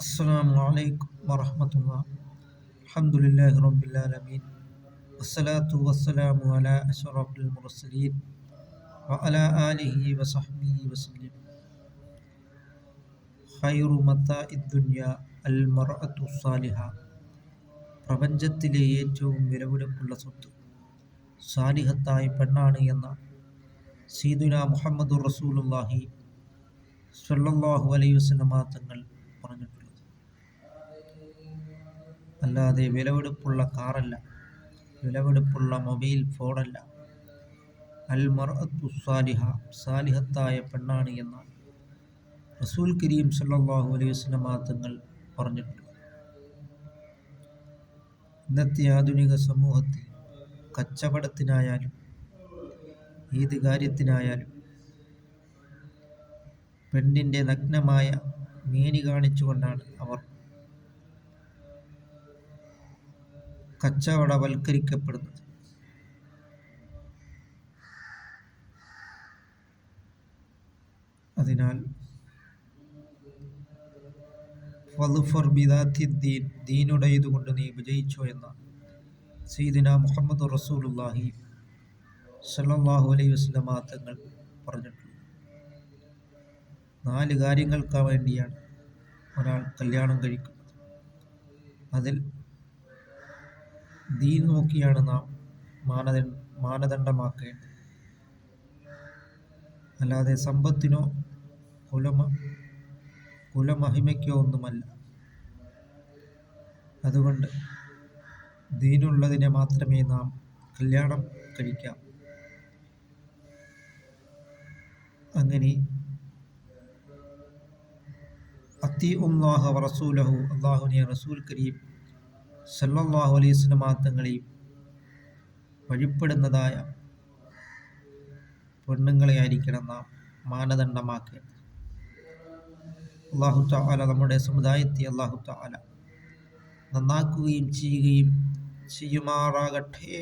അസ്സലാമു അലൈക്കും വറഹ്മത്തുള്ളാഹി. അൽഹംദുലില്ലാഹി റബ്ബിൽ ആലമീൻ. വസ്സലാത്തു വസ്സലാമു അലാ അശ്റഫിൽ മുർസലീൻ വഅലാ ആലിഹി വസഹ്ബിഹി വസല്ലം. ഖൈറു മതാഇദ് ദുനിയ അൽ മർഅതു സാലിഹ. പ്രപഞ്ചത്തിലെ ഏറ്റവും വിലപിടിപ്പുള്ള സ്വത്ത് സാലിഹത്തായ പെണ്ണാണ് എന്ന സയ്യിദുനാ മുഹമ്മദുർ റസൂലുള്ളാഹി സ്വല്ലല്ലാഹു അലൈഹി വസല്ലം തങ്ങൾ പറഞ്ഞിട്ടുള്ളത്. അല്ലാതെ വിലപിടിപ്പുള്ള കാറല്ല, വിലപിടിപ്പുള്ള മൊബൈൽ ഫോണല്ല. അൽ മർഅത്തു സാലിഹ, സാലിഹത്തായ പെണ്ണാണ് എന്ന റസൂൽ കരീം സല്ലല്ലാഹു അലൈഹി വസല്ലം തങ്ങൾ പറഞ്ഞിട്ടുണ്ട്. ഇന്നത്തെ ആധുനിക സമൂഹത്തിൽ കച്ചവടത്തിനായാലും ഏത് കാര്യത്തിനായാലും പെണ്ണിൻ്റെ നഗ്നമായ മേനി കാണിച്ചുകൊണ്ടാണ് അവർ കച്ചവടവൽക്കരിക്കപ്പെടുന്നത്. അതിനാൽ ഫളുഫർ ബിദാത്തി ദീൻ, ദീനുടേതുകൊണ്ട് നീ വിജയിച്ചോ എന്ന സയ്യിദുനാ മുഹമ്മദ് റസൂലുള്ളാഹി സ്വല്ലല്ലാഹു അലൈഹി വസല്ലം തങ്ങൾ പറഞ്ഞിട്ടുള്ളത്. 4 കാര്യങ്ങൾക്ക് വേണ്ടിയാണ് ഒരാൾ കല്യാണം കഴിക്കുന്നത്. അതിൽ ദീൻ നോക്കിയാണ് നാം മാനദണ്ഡമാക്കേണ്ടത്. അല്ലാതെ സമ്പത്തിനോ കുലമഹിമയ്ക്കോ ഒന്നുമല്ല. അതുകൊണ്ട് ദീനുള്ളതിനെ മാത്രമേ നാം കല്യാണം കഴിക്കാം. അങ്ങനെ അത്തിഉല്ലാഹ വറസൂലഹു, അല്ലാഹുവിനെ റസൂൽ കരീം സല്ലല്ലാഹു അലൈഹി വസല്ലം തങ്ങളെയും വഴിപ്പെടുന്നതായ പെണ്ണുങ്ങളെ ആയിരിക്കണം നാം മാനദണ്ഡമാക്കേണ്ടത്. അല്ലാഹു തആല നമ്മുടെ സമുദായത്തെ അല്ലാഹു തആല നന്നാക്കുകയും ചെയ്യുമാറാകട്ടെ.